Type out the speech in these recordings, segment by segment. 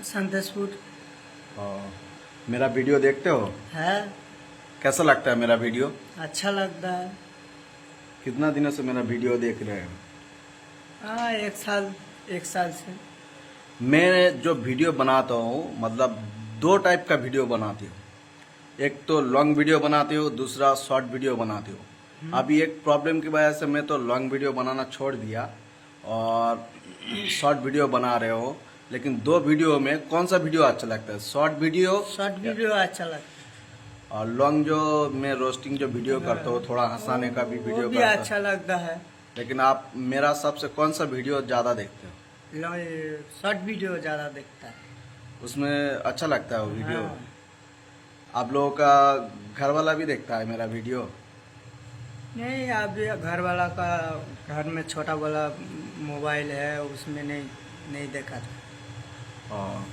संदेशपुर और मेरा वीडियो देखते हो? है। कैसा लगता है मेरा वीडियो? अच्छा लगता है। कितना दिनों से मेरा वीडियो देख रहे हो? हाँ, एक साल से। मैं जो वीडियो बनाता हूँ मतलब दो टाइप का वीडियो बनाती हूँ। एक तो लॉन्ग वीडियो बनाती हूँ, दूसरा शॉर्ट वीडियो बनाती हूँ। अभी एक प्रॉब्लम की वजह से मैं तो लॉन्ग वीडियो बनाना छोड़ दिया और शॉर्ट वीडियो बना रहे हो। लेकिन दो वीडियो में कौन सा वीडियो अच्छा लगता है? शॉर्ट वीडियो अच्छा लगता और लॉन्ग जो मैं रोस्टिंग जो वीडियो करता हूँ, थोड़ा हंसाने का भी है। वो वीडियो भी करता अच्छा लगता है। लेकिन आप मेरा सबसे कौन सा वीडियो ज़्यादा देखते हो? शॉर्ट वीडियो ज़्यादा देखता है। उसमें अच्छा लगता है वो वीडियो। हाँ। आप लोगों का घर वाला भी देखता है मेरा वीडियो? नहीं, अभी घर वाला का घर में छोटा वाला मोबाइल है, उसमें नहीं देखा था। और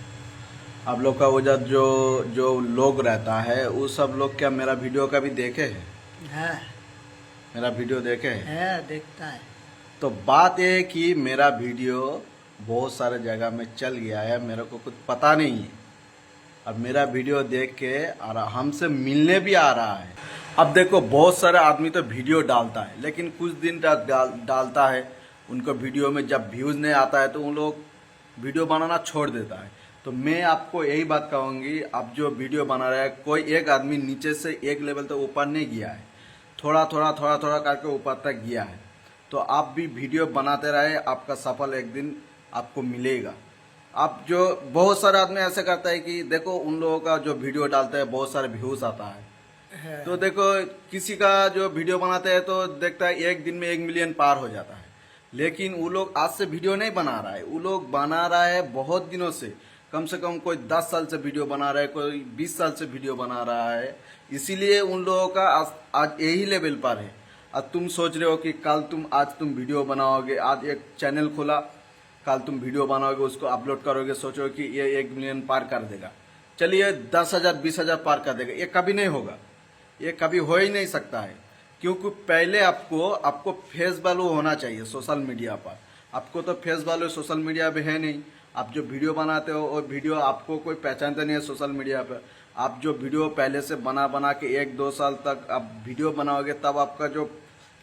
आप लोग का वजह जो जो लोग रहता है वो सब लोग क्या मेरा वीडियो का भी देखे है? है। मेरा वीडियो देखे है? देखता है। तो बात ये है कि मेरा वीडियो बहुत सारे जगह में चल गया है, मेरे को कुछ पता नहीं है। अब मेरा वीडियो देख के और हमसे मिलने भी आ रहा है। अब देखो बहुत सारे आदमी तो वीडियो डालता है लेकिन कुछ दिन तक डालता है, उनको वीडियो में जब व्यूज़ नहीं आता है तो उन लोग वीडियो बनाना छोड़ देता है। तो मैं आपको यही बात कहूँगी, आप जो वीडियो बना रहे हैं कोई एक आदमी नीचे से एक लेवल तक ऊपर नहीं गया है, थोड़ा थोड़ा करके ऊपर तक गया है। तो आप भी वीडियो बनाते रहे, आपका सफल एक दिन आपको मिलेगा। आप जो बहुत सारे आदमी ऐसे करता है कि देखो उन लोगों का जो वीडियो डालते हैं बहुत सारे व्यूज आता है, तो देखो किसी का जो वीडियो बनाते हैं तो देखता है एक दिन में 1 मिलियन पार हो जाता है। लेकिन वो लोग आज से वीडियो नहीं बना रहा है, वो लोग बना रहा है बहुत दिनों से कम कोई 10 साल से वीडियो बना रहा है, कोई 20 साल से वीडियो बना रहा है। इसीलिए उन लोगों का आज यही लेवल पर है। अब तुम सोच रहे हो कि आज तुम वीडियो बनाओगे, आज एक चैनल खोला, कल तुम वीडियो बनाओगे, उसको अपलोड करोगे, सोचो कि ये 1 मिलियन पार कर देगा। चलिए 10,000 20,000 पार कर देगा, ये कभी नहीं होगा, ये कभी हो ही नहीं सकता है। क्योंकि पहले आपको फेस वैल्यू होना चाहिए सोशल मीडिया पर। आपको तो फेस वैल्यू सोशल मीडिया पे है नहीं। आप जो वीडियो बनाते हो और वीडियो आपको कोई पहचानता नहीं है सोशल मीडिया पर। आप जो वीडियो पहले से बना के 1-2 साल तक आप वीडियो बनाओगे तब आपका जो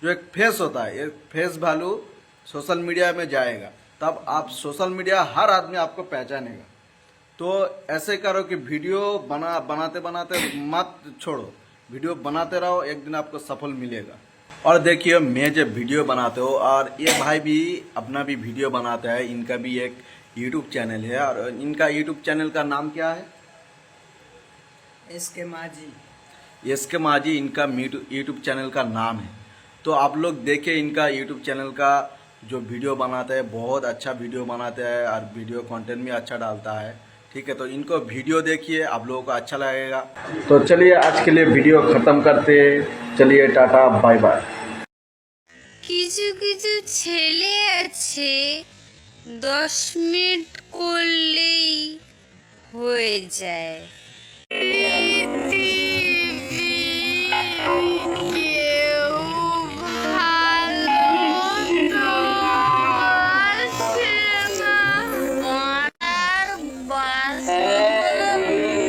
जो एक फेस होता है, एक फेस वैल्यू सोशल मीडिया में जाएगा, तब आप सोशल मीडिया हर आदमी आपको पहचानेगा। तो ऐसे करो कि वीडियो बनाते बनाते मत छोड़ो, वीडियो बनाते रहो, एक दिन आपको सफल मिलेगा। और देखिए मैं जब वीडियो बनाते हो और ये भाई भी अपना भी वीडियो बनाते हैं, इनका भी एक यूट्यूब चैनल है और इनका यूट्यूब चैनल का नाम क्या है? एसके माझी इनका यूट्यूब चैनल का नाम है। तो आप लोग देखिए इनका यूट्यूब चैनल का जो वीडियो बनाते हैं, बहुत अच्छा वीडियो बनाते हैं और वीडियो कंटेंट भी अच्छा डालता है। ठीक है, तो इनको वीडियो देखिए, आप लोगों को अच्छा लगेगा। तो चलिए आज के लिए वीडियो ख़त्म करते हैं। चलिए टाटा बाय बाय। কিছু কিছু ছেলে আছে 10 মিনিট করলেই হয়ে যায়। কেউ ভালোবাসে না, আর বাসনা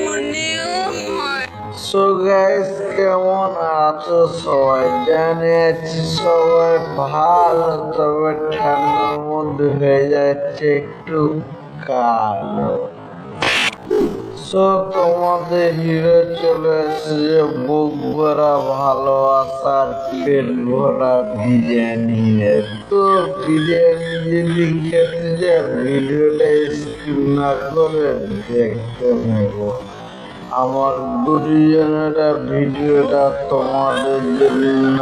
মনেও হয়। সো গাইস, কেমন আছো সবাই? জানি আছি সবাই ভালো, তবে ঠান্ডার মধ্যে হয়ে যাচ্ছে একটু কালো। সো তোমাদের হিরো চলে এসেছে বুক ভরা ভালোবাসার পেট ভরা বিরিয়ানি নিয়ে। তো বিরিয়ানি যদি খেতে যায় ভিডিওটা স্কিপ না করে দেখতে নেবো। আমার গুরুজনেরা ভিডিওটা তোমাদের জন্য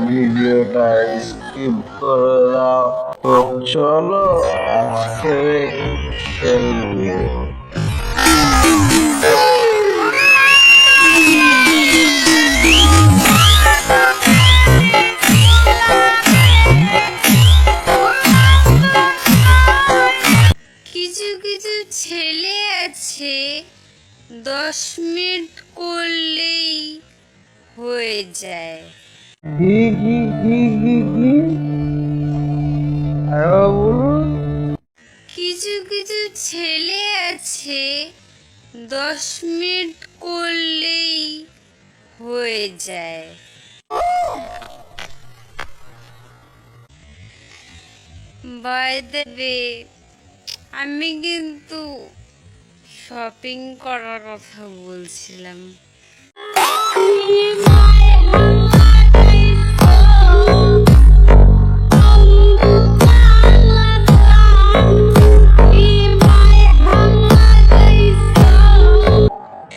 ভিডিওটা স্কিপ করে দাও। তো চলো আজকে খেলবি। কিছু কিছু ছেলে আছে 10 মিনিট করলেই হয়ে যায়। কি আরে বলুন। কিছু কিছু কিছু ছেলে আছে 10 মিনিট করলেই হয়ে যায়। বাই দ্য ওয়ে, আমি কিন্তু শপিং করার কথা বলছিলাম।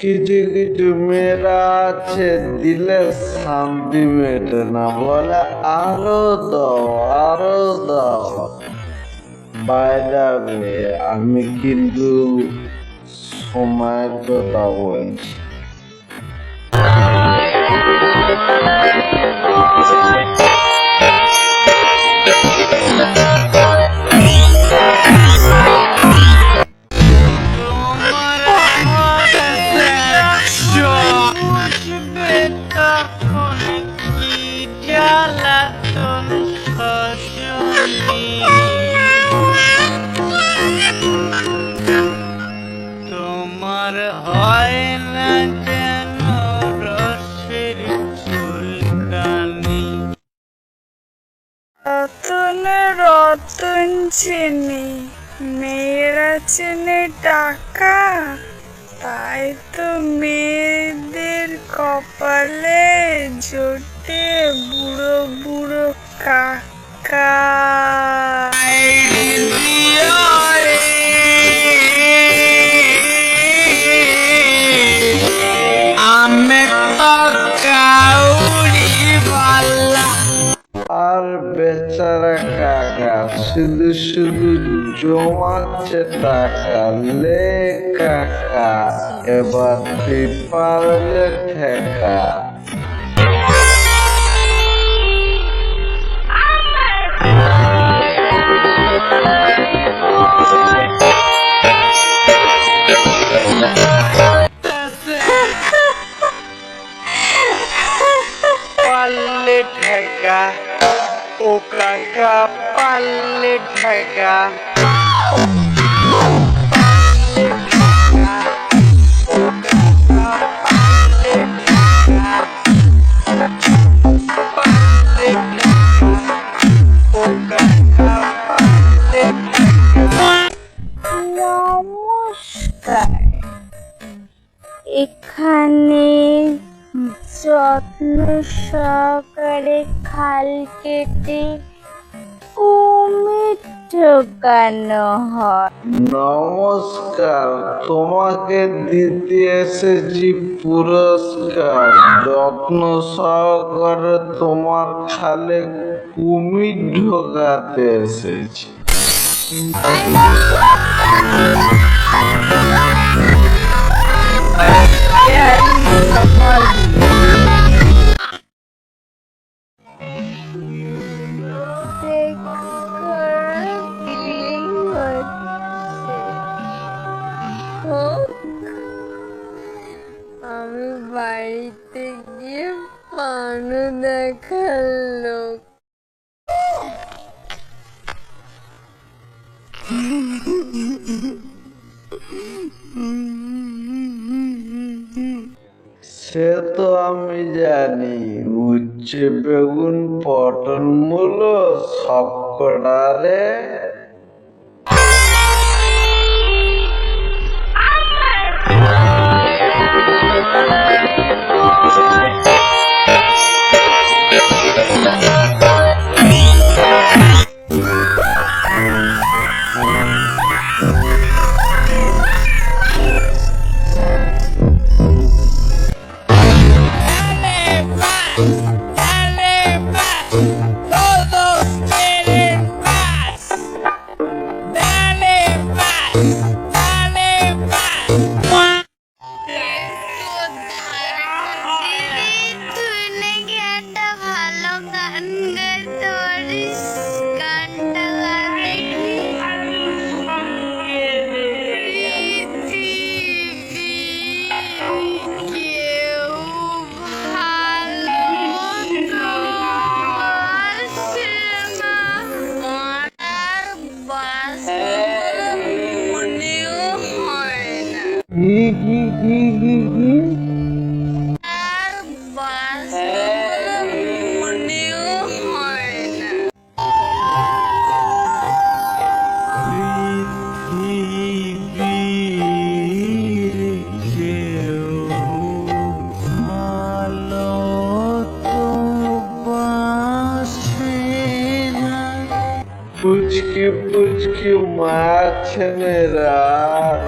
কিছু কিছু মেয়েরা আছে দিলে শান্তি মেটে না, বলে আরো দাও আরো দাও। বাইরে আমি কিন্তু সময়ের কথা বলছি। তোমার হয় না যেন রসের ফুলদানি। রতন চেনে, মেয়েরা চেনে টাকা, তাই তো মেয়েদের কপালে জোটে বুড়ো বুড়ো কাকা। আর বেচারা কাকা শুধু শুধু জমাচ্ছে টাকা। লে কাকা এবার তুই পারলে ঠেকা। পাল্লে ঠেকা ও কাকা, পাল্লে ঠেকা। নমস্কার, এখানে যত্ন সহকারে খাল কেটে কুমির ঢোকানো হয়। নমস্কার, তোমাকে দিতে এসেছি পুরস্কার। যত্ন সহকারে তোমার খালে কুমির ঢোকাতে এসেছি। আমি বাড়িতে গিয়ে পানু দেখার লোক। সে তো আমি জানি, উচ্ছে বেগুন পটল মূলো সব কটারে। কি আর বাঁচবো বলে মনেও হয় না। পুচকি পুচকি মাছেরা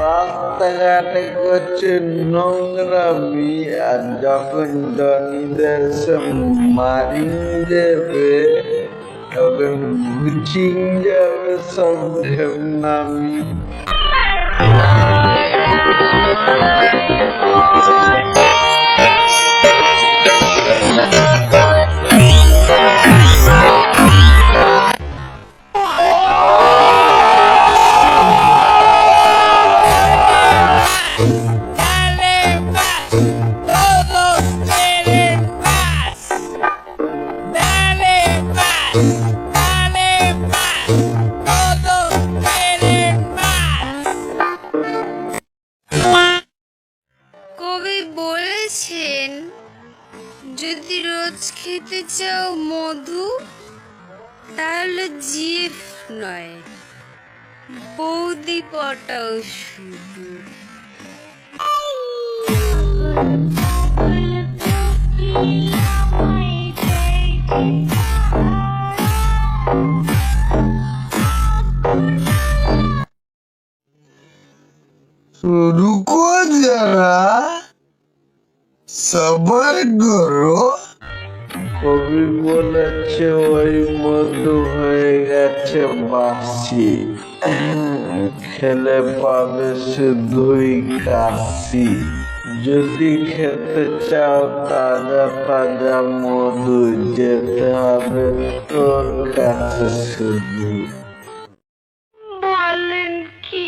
রাস্তাঘাটে করছে নোংরামি, আর যখন জনিদের সে মারিং যাবে তখন বুঝিং যাবে সব ঢেমনামি। কবি বলেছেন, যদি রোজ খেতে চাও মধু, তাহলে জিভ নয়, বৌদি পটাও শুধু। रुको जरा सबर करो। কবি বলেছে ওই মধু হয়ে গেছে বাসি, খেলে পাবে শুধুই কাশি। যদি খেতে চাও তাজা তাজা মধু, যেতে হবে তোর কাছে শুধু। বলেন কি?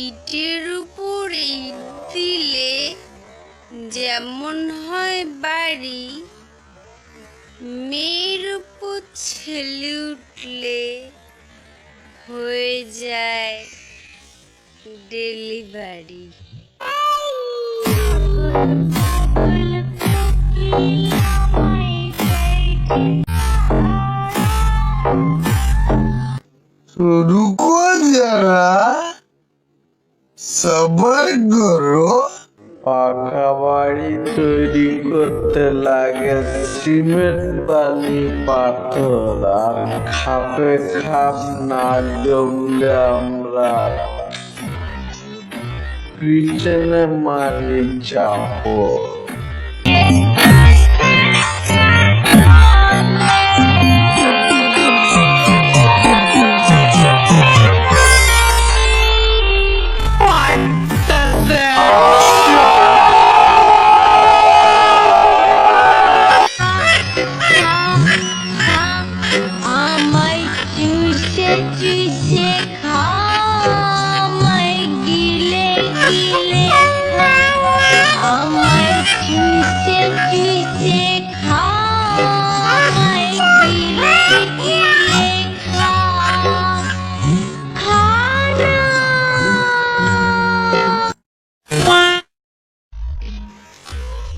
ইটের উপর ইট দিলে যেমন হয় বাড়ি, মেয়ের উপর ছেলে উঠলে হয়ে যায় ডেলিভারি। रुको जरा সবার করো। পাকা বাড়ি তৈরি করতে লাগে সিমেন্ট বালি পাথর, আর খাপে খাপ না জমলে আমরা পিছনে মারি চাপড়। আমায় চুষে চুষে খাও, আমায় গিলে গিলে খাও, আমায় চুষে চুষে খাও, আমায় গিলে গিলে খাও, খানা।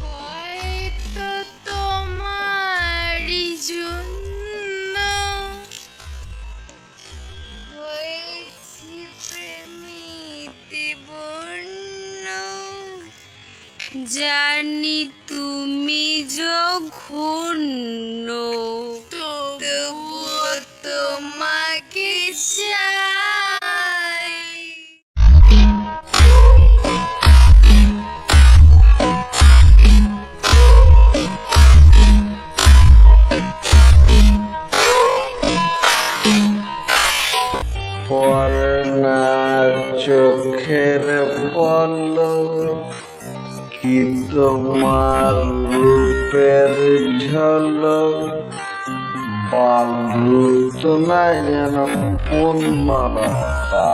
হয়তো তোমারই জন্য হয়েছি প্রেমিতে বন্য, জানি তুমি জঘন্য, তবুও তোমাকে চাই। পরে না চোখের পলক, কি তোমার রূপের ঝলক, বালুত না যেন কোন মারা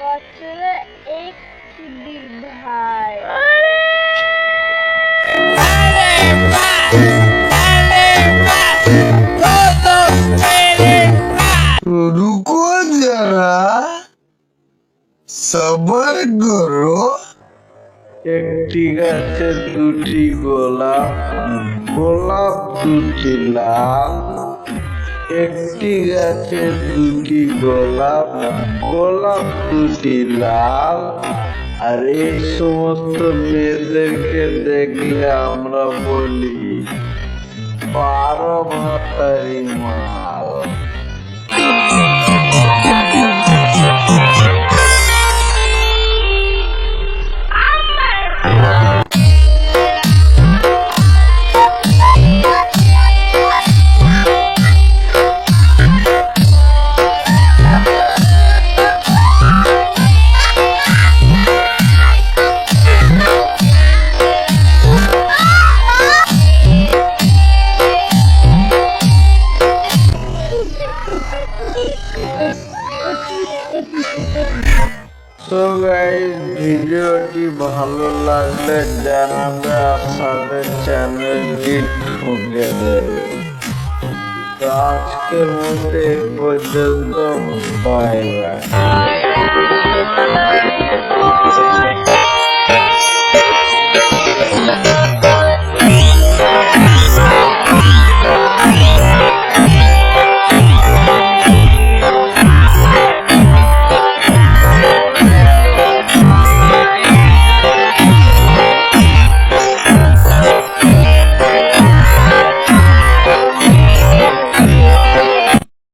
বছরে একদিন ভাই। रुको जरा सबर करो একটি গাছে দুটি গোলাপ গোলাপ দুটি লাল একটি গাছে দুটি গোলাপ গোলাপ দুটি লাল আর এই সমস্ত মেয়েদেরকে দেখলে আমরা বলি 12 ভাতারি মাল। তো গাইস ভিডিওটি ভালো লাগলে জানাবে আর সাথে চ্যানেলটি ঠুকে দেবে। তো আজকের মতো এই পর্যন্ত বাই বাই।